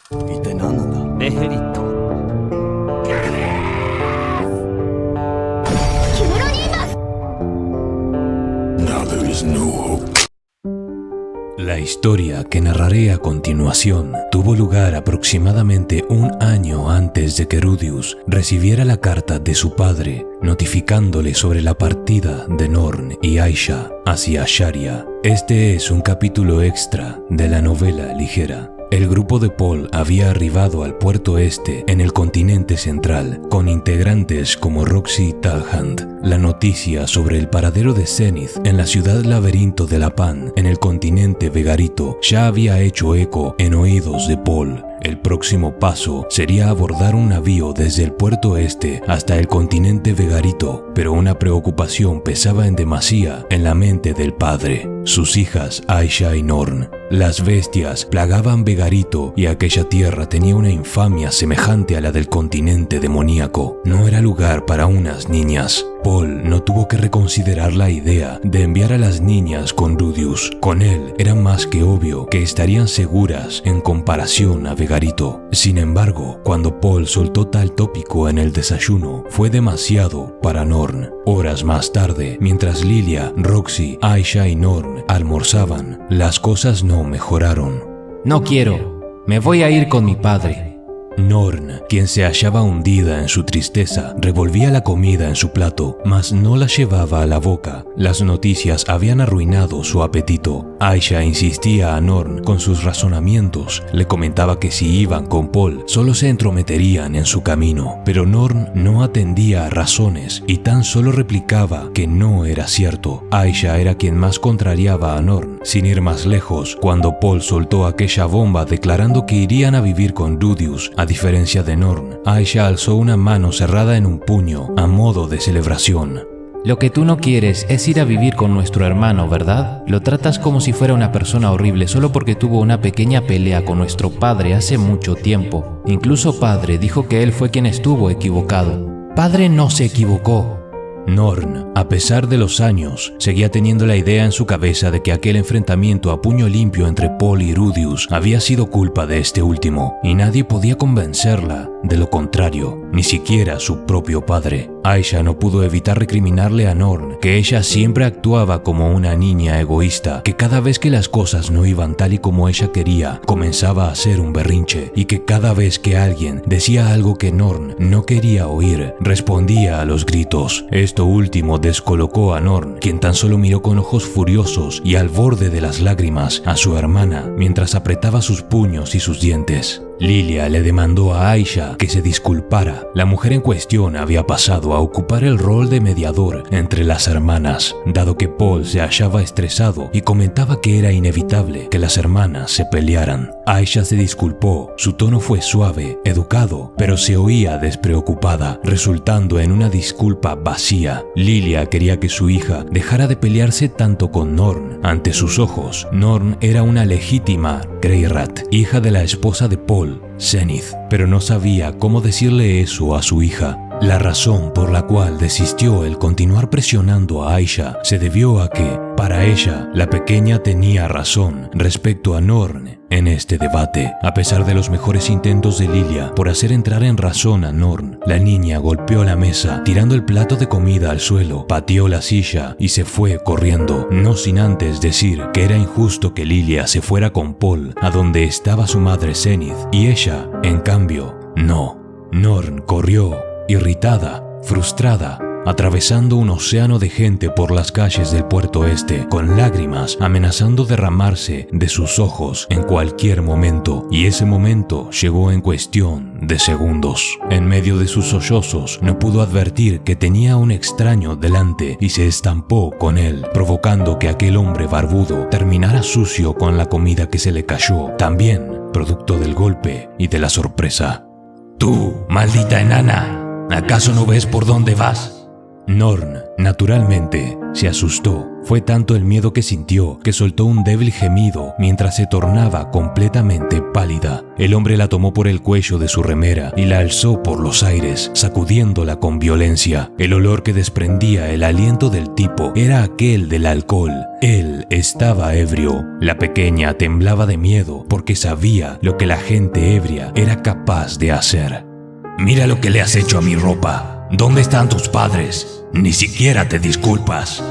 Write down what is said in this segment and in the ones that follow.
一体何なんだ。メヘリット。Now there is no hope. La historia que narraré a continuación tuvo lugar aproximadamente un año antes de que Rudius recibiera la carta de su padre notificándole sobre la partida de Norn y Aisha hacia Sharia. Este es un capítulo extra de la novela ligera. El grupo de Paul había arribado al puerto este en el continente central, con integrantes como Roxy Talhand. La noticia sobre el paradero de Zenith en la ciudad laberinto de Lapan, en el continente Vegarito, ya había hecho eco en oídos de Paul. El próximo paso sería abordar un navío desde el puerto este hasta el continente Vegarito, pero una preocupación pesaba en demasía en la mente del padre: sus hijas Aisha y Norn. Las bestias plagaban Vegarito y aquella tierra tenía una infamia semejante a la del continente demoníaco. No era lugar para unas niñas. Paul no tuvo que reconsiderar la idea de enviar a las niñas con Rudius. Con él era más que obvio que estarían seguras en comparación a Vegarito. Sin embargo, cuando Paul soltó tal tópico en el desayuno, fue demasiado para Norn. Horas más tarde, mientras Lilia, Roxy, Aisha y Norn almorzaban, las cosas no mejoraron. No quiero. Me voy a ir con mi padre. Norn, quien se hallaba hundida en su tristeza, revolvía la comida en su plato, mas no la llevaba a la boca. Las noticias habían arruinado su apetito. Aisha insistía a Norn con sus razonamientos. Le comentaba que si iban con Paul, solo se entrometerían en su camino. Pero Norn no atendía a razones y tan solo replicaba que no era cierto. Aisha era quien más contrariaba a Norn. Sin ir más lejos, cuando Paul soltó aquella bomba declarando que irían a vivir con Rudius, a diferencia de Norn, Aisha alzó una mano cerrada en un puño, a modo de celebración. Lo que tú no quieres es ir a vivir con nuestro hermano, ¿verdad? Lo tratas como si fuera una persona horrible solo porque tuvo una pequeña pelea con nuestro padre hace mucho tiempo. Incluso padre dijo que él fue quien estuvo equivocado. Padre no se equivocó. Norn, a pesar de los años, seguía teniendo la idea en su cabeza de que aquel enfrentamiento a puño limpio entre Paul y Rudius había sido culpa de este último, y nadie podía convencerla de lo contrario, ni siquiera su propio padre. Aisha no pudo evitar recriminarle a Norn que ella siempre actuaba como una niña egoísta, que cada vez que las cosas no iban tal y como ella quería, comenzaba a hacer un berrinche, y que cada vez que alguien decía algo que Norn no quería oír, respondía a los gritos. Esto último descolocó a Norn, quien tan solo miró con ojos furiosos y al borde de las lágrimas a su hermana mientras apretaba sus puños y sus dientes. Lilia le demandó a Aisha que se disculpara. La mujer en cuestión había pasado a ocupar el rol de mediador entre las hermanas, dado que Paul se hallaba estresado y comentaba que era inevitable que las hermanas se pelearan. Aisha se disculpó. Su tono fue suave, educado, pero se oía despreocupada, resultando en una disculpa vacía. Lilia quería que su hija dejara de pelearse tanto con Norn. Ante sus ojos, Norn era una legítima Greyrat, hija de la esposa de Paul, Zenith, pero no sabía cómo decirle eso a su hija. La razón por la cual desistió el continuar presionando a Aisha se debió a que, para ella, la pequeña tenía razón respecto a Norn en este debate. A pesar de los mejores intentos de Lilia por hacer entrar en razón a Norn, la niña golpeó la mesa, tirando el plato de comida al suelo, pateó la silla y se fue corriendo, no sin antes decir que era injusto que Lilia se fuera con Paul a donde estaba su madre Zenith, y ella, en cambio, no. Norn corrió, irritada, frustrada, atravesando un océano de gente por las calles del puerto este, con lágrimas amenazando derramarse de sus ojos en cualquier momento, y ese momento llegó en cuestión de segundos. En medio de sus sollozos no pudo advertir que tenía un extraño delante y se estampó con él, provocando que aquel hombre barbudo terminara sucio con la comida que se le cayó, también producto del golpe y de la sorpresa. Tú, maldita enana, ¿acaso no ves por dónde vas? Norn, naturalmente, se asustó. Fue tanto el miedo que sintió que soltó un débil gemido mientras se tornaba completamente pálida. El hombre la tomó por el cuello de su remera y la alzó por los aires, sacudiéndola con violencia. El olor que desprendía el aliento del tipo era aquel del alcohol. Él estaba ebrio. La pequeña temblaba de miedo porque sabía lo que la gente ebria era capaz de hacer. Mira lo que le has hecho a mi ropa. ¿Dónde están tus padres? Ni siquiera te disculpas.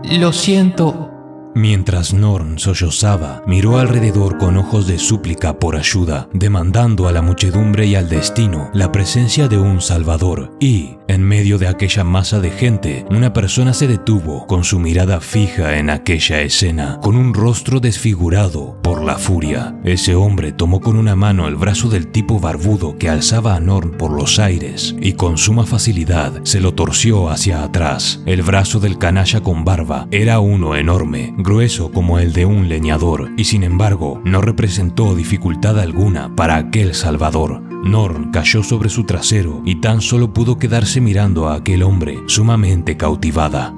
Lo siento. Mientras Norn sollozaba, miró alrededor con ojos de súplica por ayuda, demandando a la muchedumbre y al destino la presencia de un salvador. Y, en medio de aquella masa de gente, una persona se detuvo con su mirada fija en aquella escena, con un rostro desfigurado por la furia. Ese hombre tomó con una mano el brazo del tipo barbudo que alzaba a Norn por los aires y con suma facilidad se lo torció hacia atrás. El brazo del canalla con barba era uno enorme, grueso como el de un leñador, y sin embargo no representó dificultad alguna para aquel salvador. Norn cayó sobre su trasero y tan solo pudo quedarse mirando a aquel hombre, sumamente cautivada.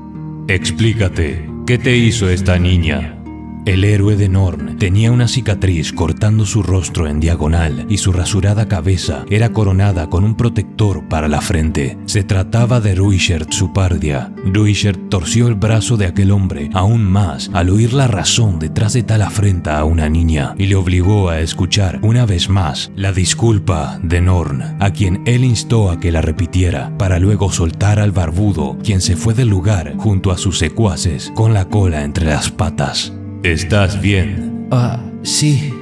«Explícate, ¿qué te hizo esta niña?» El héroe de Norn tenía una cicatriz cortando su rostro en diagonal y su rasurada cabeza era coronada con un protector para la frente. Se trataba de Ruigerd Supardia. Ruigerd torció el brazo de aquel hombre aún más al oír la razón detrás de tal afrenta a una niña y le obligó a escuchar una vez más la disculpa de Norn, a quien él instó a que la repitiera para luego soltar al barbudo, quien se fue del lugar junto a sus secuaces con la cola entre las patas. «¿Estás bien?» Sí.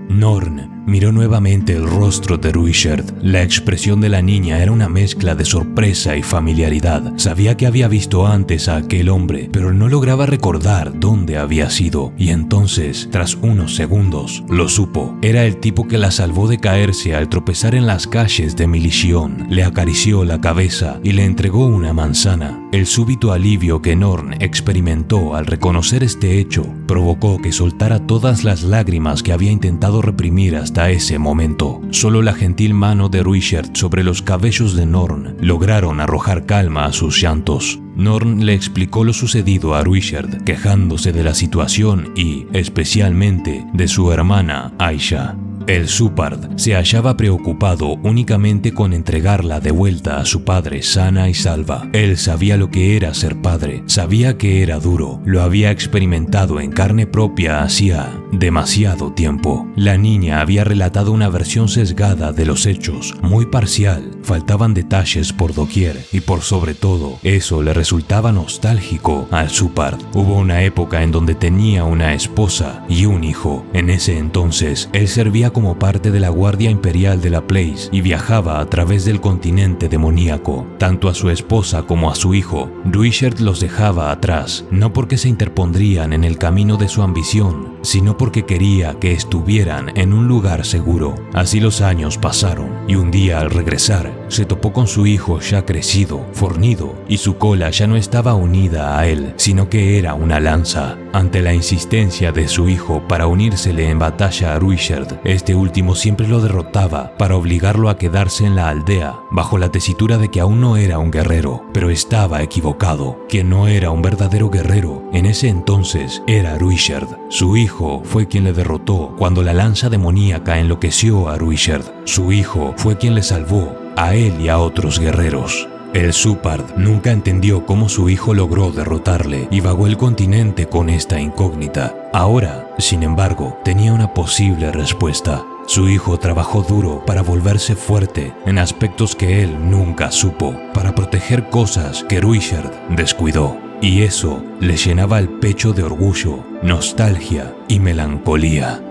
Norn miró nuevamente el rostro de Ruigerd. La expresión de la niña era una mezcla de sorpresa y familiaridad. Sabía que había visto antes a aquel hombre, pero no lograba recordar dónde había sido. Y entonces, tras unos segundos, lo supo. Era el tipo que la salvó de caerse al tropezar en las calles de Milición. Le acarició la cabeza y le entregó una manzana. El súbito alivio que Norn experimentó al reconocer este hecho provocó que soltara todas las lágrimas que había intentado reprimir hasta ese momento. Solo la gentil mano de Ruigerd sobre los cabellos de Norn lograron arrojar calma a sus llantos. Norn le explicó lo sucedido a Ruigerd, quejándose de la situación y, especialmente, de su hermana Aisha. El Supard se hallaba preocupado únicamente con entregarla de vuelta a su padre sana y salva. Él sabía lo que era ser padre, sabía que era duro, lo había experimentado en carne propia hacía demasiado tiempo. La niña había relatado una versión sesgada de los hechos, muy parcial, faltaban detalles por doquier y por sobre todo, eso le resultaba nostálgico al Supard. Hubo una época en donde tenía una esposa y un hijo. En ese entonces, él servía como parte de la Guardia Imperial de la Place y viajaba a través del continente demoníaco. Tanto a su esposa como a su hijo, Ruigerd los dejaba atrás, no porque se interpondrían en el camino de su ambición, sino porque quería que estuvieran en un lugar seguro. Así los años pasaron, y un día al regresar, se topó con su hijo ya crecido, fornido, y su cola ya no estaba unida a él, sino que era una lanza. Ante la insistencia de su hijo para unírsele en batalla a Ruigerd, este último siempre lo derrotaba para obligarlo a quedarse en la aldea, bajo la tesitura de que aún no era un guerrero, pero estaba equivocado. Quien no era un verdadero guerrero en ese entonces era Ruigerd. Su hijo fue quien le derrotó cuando la lanza demoníaca enloqueció a Ruigerd. Su hijo fue quien le salvó a él y a otros guerreros. El Supard nunca entendió cómo su hijo logró derrotarle y vagó el continente con esta incógnita. Ahora, sin embargo, tenía una posible respuesta. Su hijo trabajó duro para volverse fuerte en aspectos que él nunca supo, para proteger cosas que Ruigerd descuidó. Y eso le llenaba el pecho de orgullo, nostalgia y melancolía.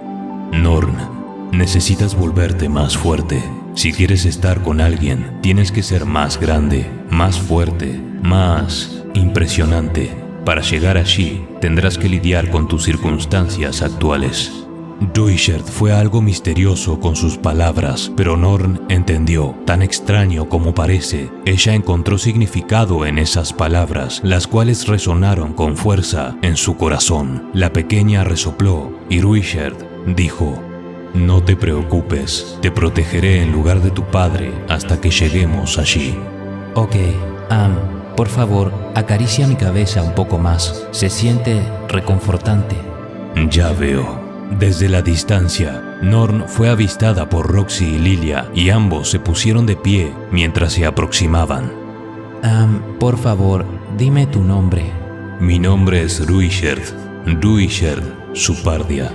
Norn, necesitas volverte más fuerte. Si quieres estar con alguien, tienes que ser más grande, más fuerte, más impresionante. Para llegar allí, tendrás que lidiar con tus circunstancias actuales. Ruigerd fue algo misterioso con sus palabras, pero Norn entendió. Tan extraño como parece, ella encontró significado en esas palabras, las cuales resonaron con fuerza en su corazón. La pequeña resopló y Ruigerd dijo: «No te preocupes, te protegeré en lugar de tu padre hasta que lleguemos allí». Ok, Por favor, acaricia mi cabeza un poco más. Se siente reconfortante. Ya veo. Desde la distancia, Norn fue avistada por Roxy y Lilia y ambos se pusieron de pie mientras se aproximaban. Por favor, dime tu nombre. Mi nombre es Ruisherd Supardia.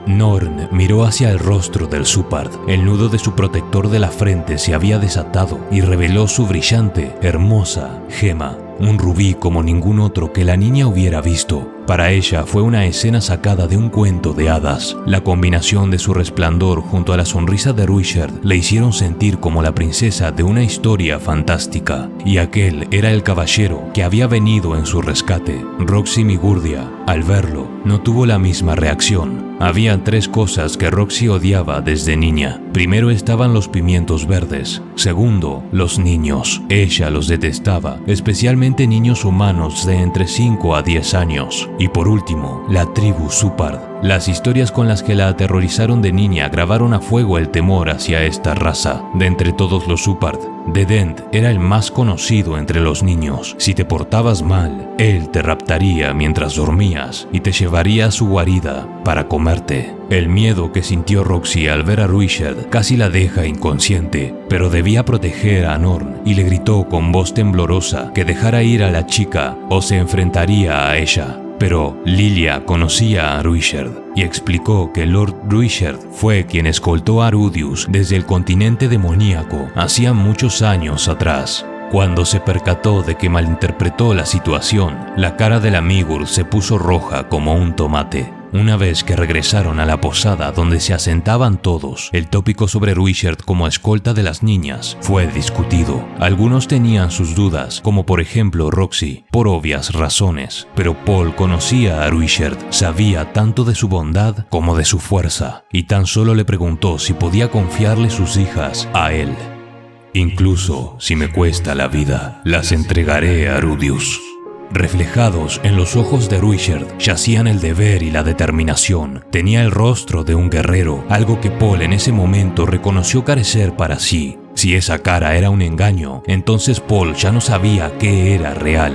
Norn miró hacia el rostro del Supard. El nudo de su protector de la frente se había desatado y reveló su brillante, hermosa gema, un rubí como ningún otro que la niña hubiera visto. Para ella fue una escena sacada de un cuento de hadas. La combinación de su resplandor junto a la sonrisa de Ruisherd le hicieron sentir como la princesa de una historia fantástica. Y aquel era el caballero que había venido en su rescate. Roxy Migurdia, al verlo, no tuvo la misma reacción. Había 3 cosas que Roxy odiaba desde niña. Primero estaban los pimientos verdes. Segundo, los niños. Ella los detestaba, especialmente niños humanos de entre 5 a 10 años. Y por último, la tribu Supard. Las historias con las que la aterrorizaron de niña grabaron a fuego el temor hacia esta raza. De entre todos los Supard, Dedent era el más conocido entre los niños. Si te portabas mal, él te raptaría mientras dormías y te llevaría a su guarida para comerte. El miedo que sintió Roxy al ver a Ruisherd casi la deja inconsciente, pero debía proteger a Norn y le gritó con voz temblorosa que dejara ir a la chica o se enfrentaría a ella. Pero Lilia conocía a Ruisherd y explicó que Lord Ruisherd fue quien escoltó a Rudius desde el continente demoníaco hacía muchos años atrás. Cuando se percató de que malinterpretó la situación, la cara del Amigur se puso roja como un tomate. Una vez que regresaron a la posada donde se asentaban todos, el tópico sobre Ruisherd como escolta de las niñas fue discutido. Algunos tenían sus dudas, como por ejemplo Roxy, por obvias razones, pero Paul conocía a Ruisherd, sabía tanto de su bondad como de su fuerza, y tan solo le preguntó si podía confiarle sus hijas a él. Incluso si me cuesta la vida, las entregaré a Rudius. Reflejados en los ojos de Ruisherd yacían el deber y la determinación. Tenía el rostro de un guerrero, algo que Paul en ese momento reconoció carecer para sí. Si esa cara era un engaño, entonces Paul ya no sabía qué era real.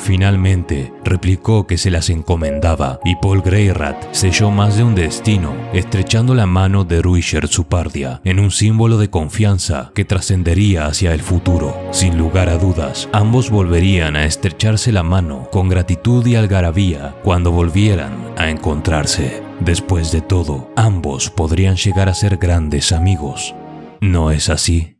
Finalmente, replicó que se las encomendaba y Paul Greyrat selló más de un destino, estrechando la mano de Ruisherd Supardia en un símbolo de confianza que trascendería hacia el futuro. Sin lugar a dudas, ambos volverían a estrecharse la mano con gratitud y algarabía cuando volvieran a encontrarse. Después de todo, ambos podrían llegar a ser grandes amigos. ¿No es así?